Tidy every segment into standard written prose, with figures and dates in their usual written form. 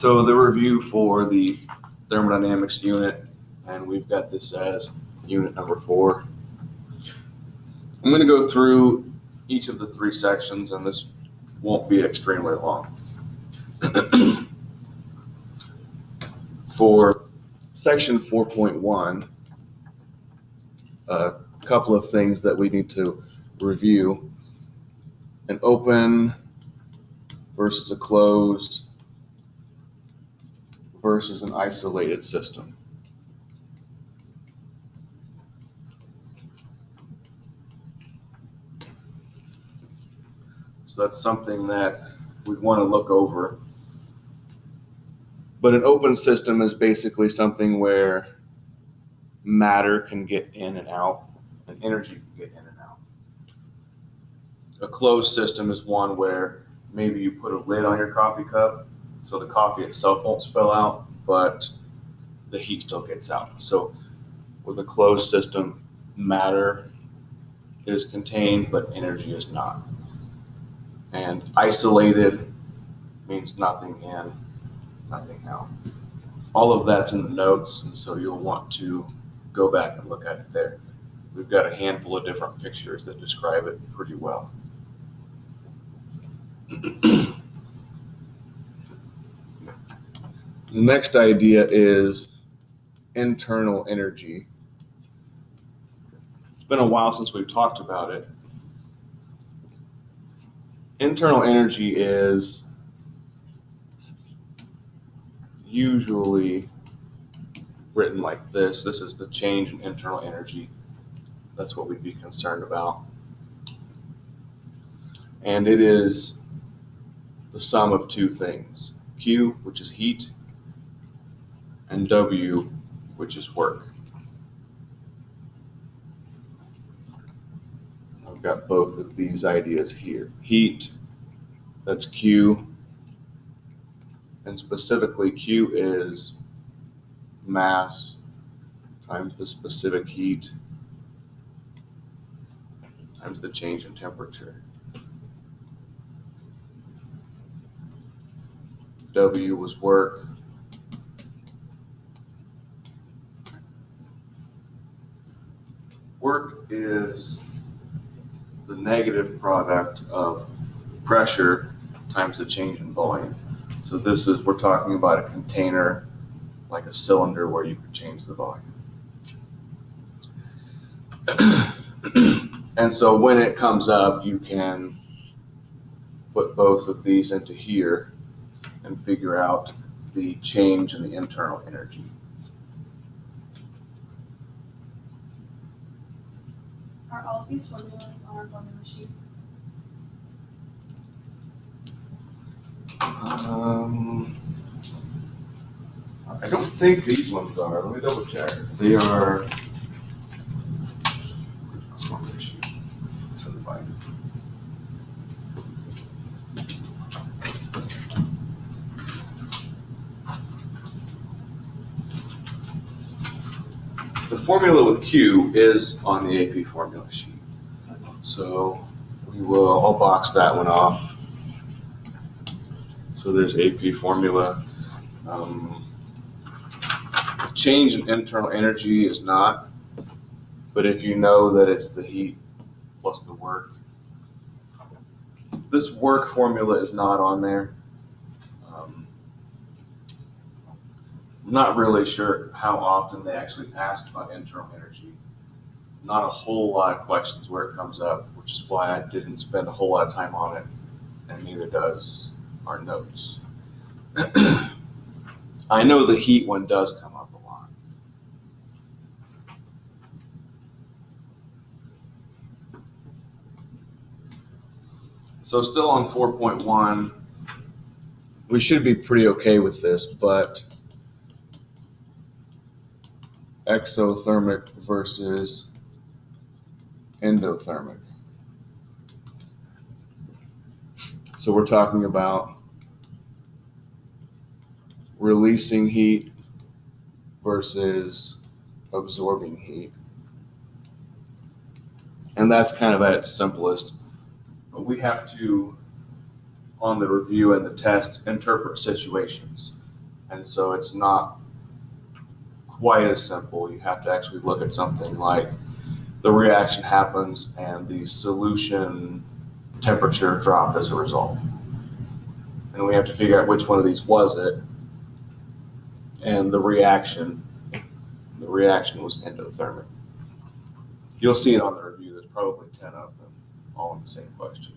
So the review for the thermodynamics unit, and we've got this as unit number 4. I'm going to go through each of the 3 sections, and this won't be extremely long. For section 4.1, a couple of things that we need to review: an open versus a closed versus an isolated system. So that's something that we want to look over. But an open system is basically something where matter can get in and out, and energy can get in and out. A closed system is one where maybe you put a lid on your coffee cup so the coffee itself won't spill out, but the heat still gets out. So with a closed system, matter is contained, but energy is not. And isolated means nothing in, nothing out. All of that's in the notes, and so you'll want to go back and look at it there. We've got a handful of different pictures that describe it pretty well. The next idea is internal energy. It's been a while since we've talked about it. Internal energy is usually written like this. This is the change in internal energy. That's what we'd be concerned about. And it is the sum of 2 things: Q, which is heat, and W, which is work. I've got both of these ideas here. Heat, that's Q, and specifically Q is mass times the specific heat times the change in temperature. W was work. Work is the negative product of pressure times the change in volume. So we're talking about a container like a cylinder where you could change the volume. And so when it comes up, you can put both of these into here and figure out the change in the internal energy. Are all of these formulas on our formula sheet? I don't think these ones are. Let me double check. They are. The formula with Q is on the AP formula sheet. So I'll box that one off. So there's AP formula. Change in internal energy is not, but if you know that it's the heat plus the work, this work formula is not on there. I'm not really sure how often they actually asked about internal energy. Not a whole lot of questions where it comes up, which is why I didn't spend a whole lot of time on it, and neither does our notes. I know the heat one does come up a lot. So still on 4.1, we should be pretty okay with this, but exothermic versus endothermic. So we're talking about releasing heat versus absorbing heat. And that's kind of at its simplest. we have to, on the review and the test, interpret situations. And so it's not quite as simple. You have to actually look at something like the reaction happens and the solution temperature dropped as a result. And we have to figure out which one of these was it. And the reaction was endothermic. You'll see it on the review. There's probably 10 of them, all in the same question.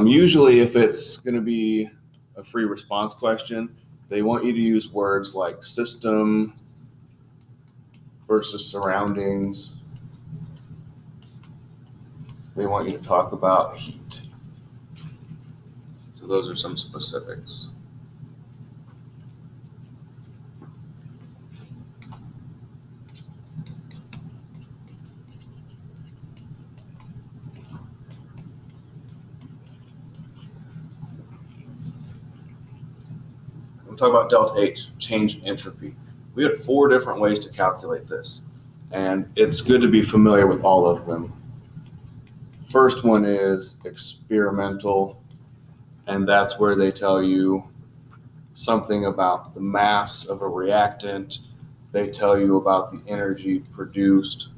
Usually if it's going to be a free response question, they want you to use words like system versus surroundings. They want you to talk about heat. So those are some specifics. We'll talk about delta H, change in entropy. We had 4 different ways to calculate this, and it's good to be familiar with all of them. First one is experimental, and that's where they tell you something about the mass of a reactant. They tell you about the energy produced,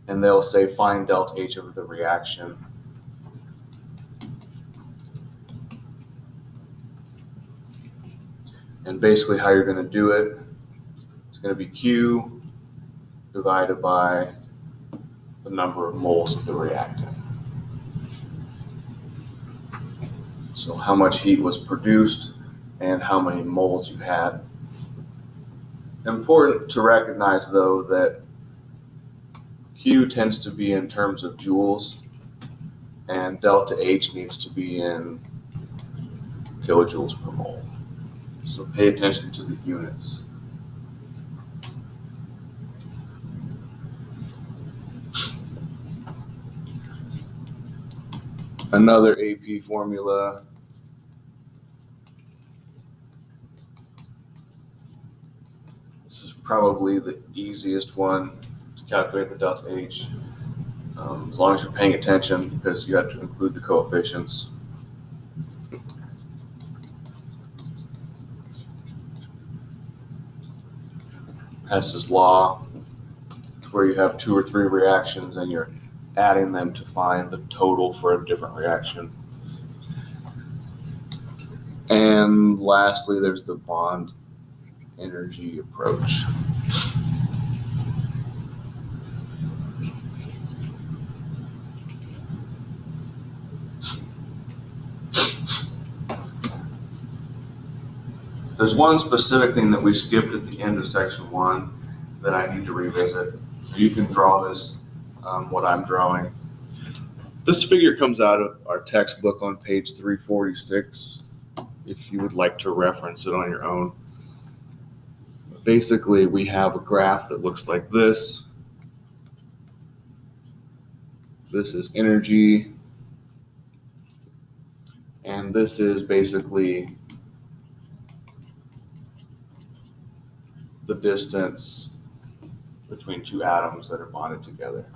and they'll say find delta H of the reaction. And basically how you're going to do it, it's going to be Q divided by the number of moles of the reactant. So how much heat was produced and how many moles you had. Important to recognize though that Q tends to be in terms of joules and delta H needs to be in kilojoules per mole. So pay attention to the units. Another AP formula. This is probably the easiest one to calculate the delta H, as long as you're paying attention, because you have to include the coefficients. Hess's law. It's where you have 2 or 3 reactions and you're adding them to find the total for a different reaction. And lastly, there's the bond energy approach. There's one specific thing that we skipped at the end of section 1 that I need to revisit. So you can draw this, what I'm drawing. This figure comes out of our textbook on page 346, if you would like to reference it on your own. Basically, we have a graph that looks like this. This is energy, and this is basically the distance between 2 atoms that are bonded together.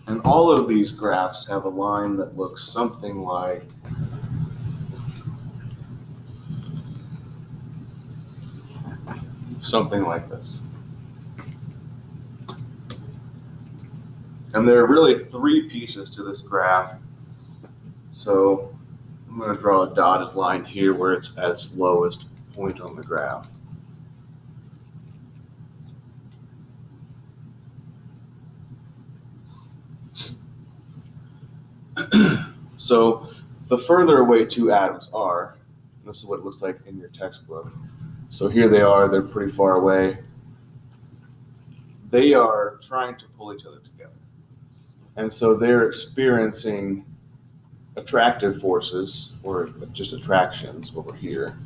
And all of these graphs have a line that looks something like this. And there are really 3 pieces to this graph. So I'm going to draw a dotted line here where it's at its lowest point on the graph. So the further away 2 atoms are, this is what it looks like in your textbook. So here they are, they're pretty far away. They are trying to pull each other together. And so they're experiencing attractive forces, or just attractions over here.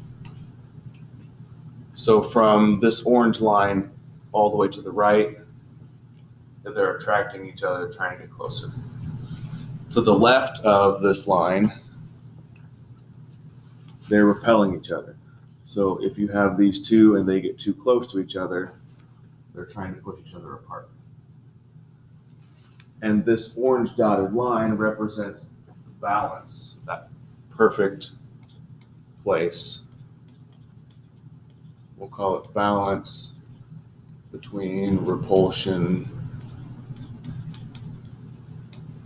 So from this orange line all the way to the right, they're attracting each other, trying to get closer. To the left of this line, they're repelling each other. So if you have these 2 and they get too close to each other, they're trying to push each other apart. And this orange dotted line represents balance, that perfect place. We'll call it balance between repulsion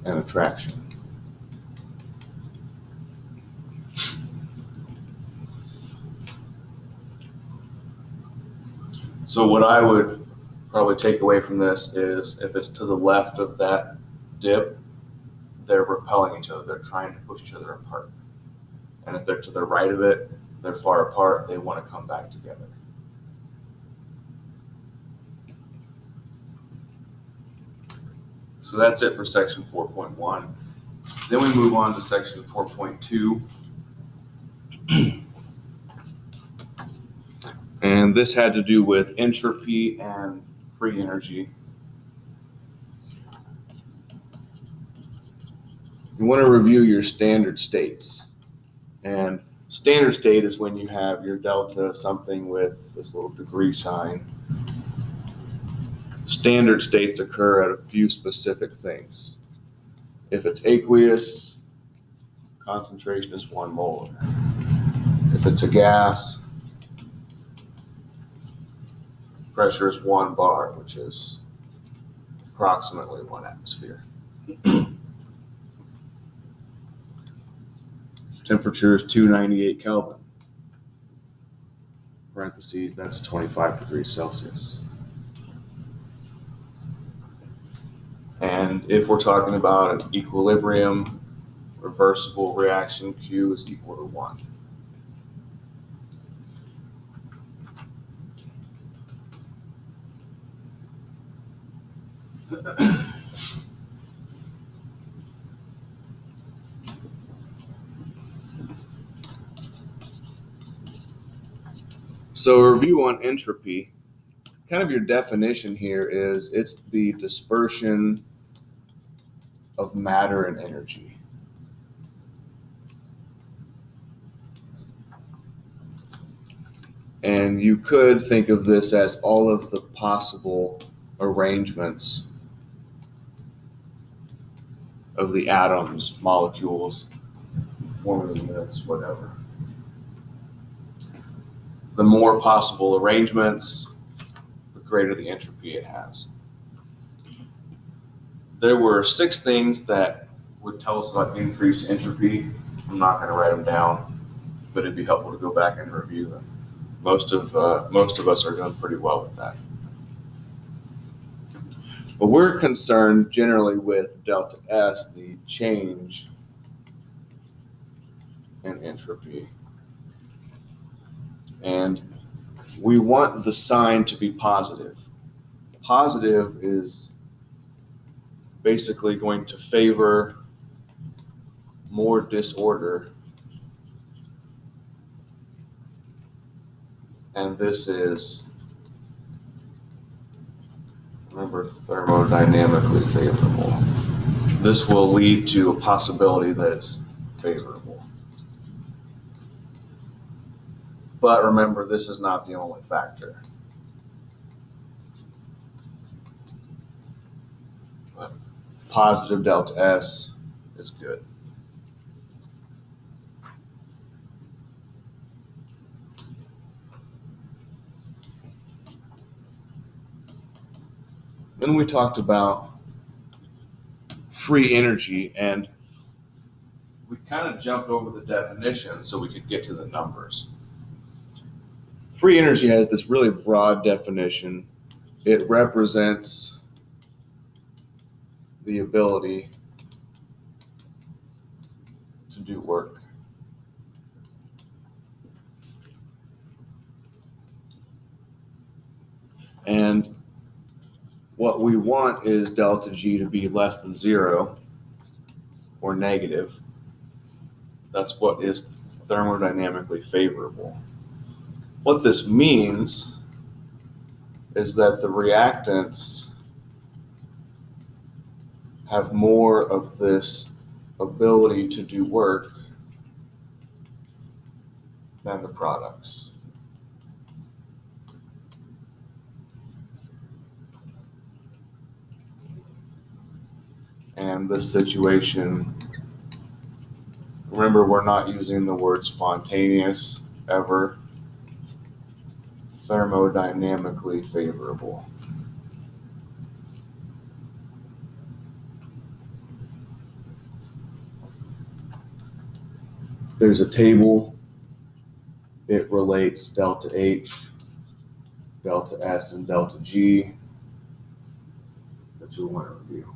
and attraction. So what I would probably take away from this is if it's to the left of that dip, they're repelling each other. They're trying to push each other apart. And if they're to the right of it, they're far apart. They want to come back together. So that's it for section 4.1. Then we move on to section 4.2. And this had to do with entropy and free energy. You want to review your standard states. And standard state is when you have your delta something with this little degree sign. Standard states occur at a few specific things. If it's aqueous, concentration is 1 molar. If it's a gas, pressure is 1 bar, which is approximately 1 atmosphere. Temperature is 298 Kelvin. Parentheses, that's 25 degrees Celsius. And if we're talking about an equilibrium, reversible reaction, Q is equal to 1. So a review on entropy, kind of your definition here is it's the dispersion of matter and energy. And you could think of this as all of the possible arrangements of the atoms, molecules, formula units, whatever. The more possible arrangements, the greater the entropy it has. There were 6 things that would tell us about increased entropy. I'm not going to write them down, but it'd be helpful to go back and review them. Most of us are doing pretty well with that. But we're concerned generally with delta S, the change in entropy. And we want the sign to be positive. Positive is basically going to favor more disorder. And this is, remember, thermodynamically favorable. This will lead to a possibility that is favorable. But remember, this is not the only factor. But positive delta S is good. Then we talked about free energy, and we kind of jumped over the definition so we could get to the numbers. Free energy has this really broad definition. It represents the ability to do work. And what we want is delta G to be less than 0 or negative. That's what is thermodynamically favorable. What this means is that the reactants have more of this ability to do work than the products. And this situation Remember, we're not using the word spontaneous ever. Thermodynamically favorable. There's a table. It relates delta H, delta S, and delta G that you'll want to review.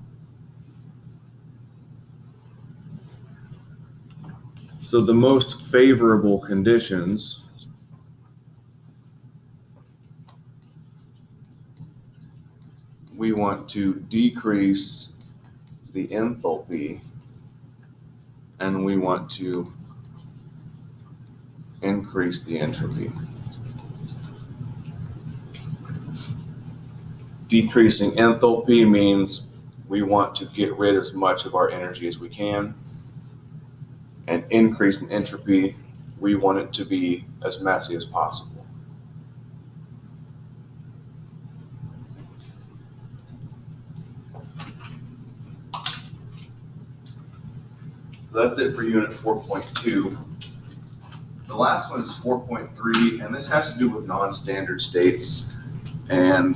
So the most favorable conditions we want to decrease the enthalpy and we want to increase the entropy. Decreasing enthalpy means we want to get rid of as much of our energy as we can. And increasing entropy, we want it to be as messy as possible. So that's it for unit 4.2. The last one is 4.3, and this has to do with non-standard states. And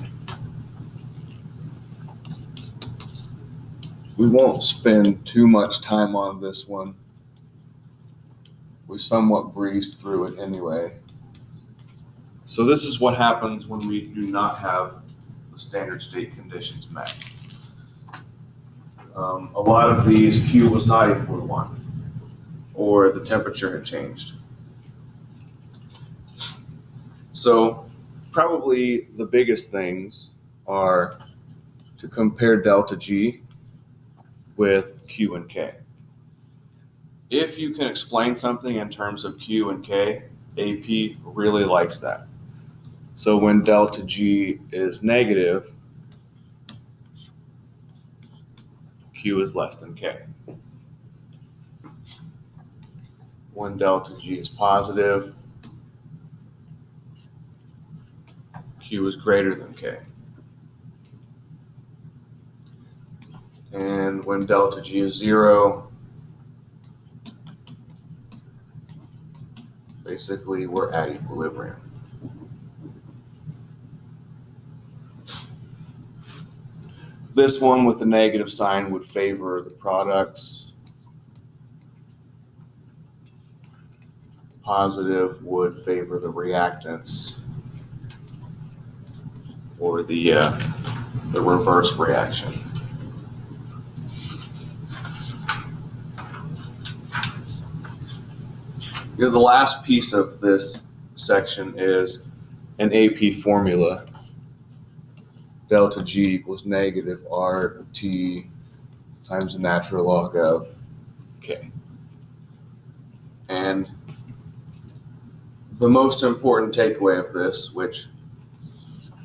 we won't spend too much time on this one. We somewhat breezed through it anyway. So this is what happens when we do not have the standard state conditions met. A lot of these, Q was not equal to 1, or the temperature had changed. So probably the biggest things are to compare delta G with Q and K. If you can explain something in terms of Q and K, AP really likes that. So when delta G is negative, Q is less than K. When delta G is positive, Q is greater than K. And when delta G is 0, basically we're at equilibrium. This one with the negative sign would favor the products. Positive would favor the reactants or the reverse reaction. You know, the last piece of this section is an AP formula. Delta G equals negative RT times the natural log of K. And the most important takeaway of this, which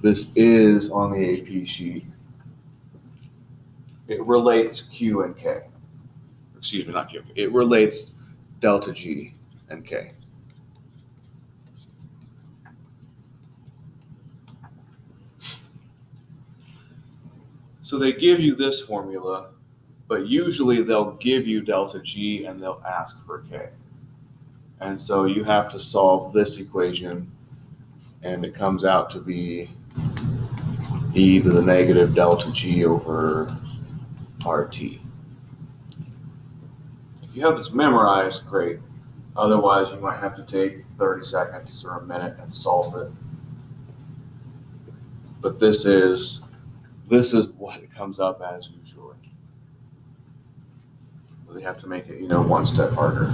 this is on the AP sheet, it relates Q and K. Excuse me, not Q. It relates delta G and K. So they give you this formula, but usually they'll give you delta G and they'll ask for K. And so you have to solve this equation, and it comes out to be e to the negative delta G over RT. If you have this memorized, great. Otherwise, you might have to take 30 seconds or a minute and solve it. But this is what it comes up as usually. They have to make it, one step harder.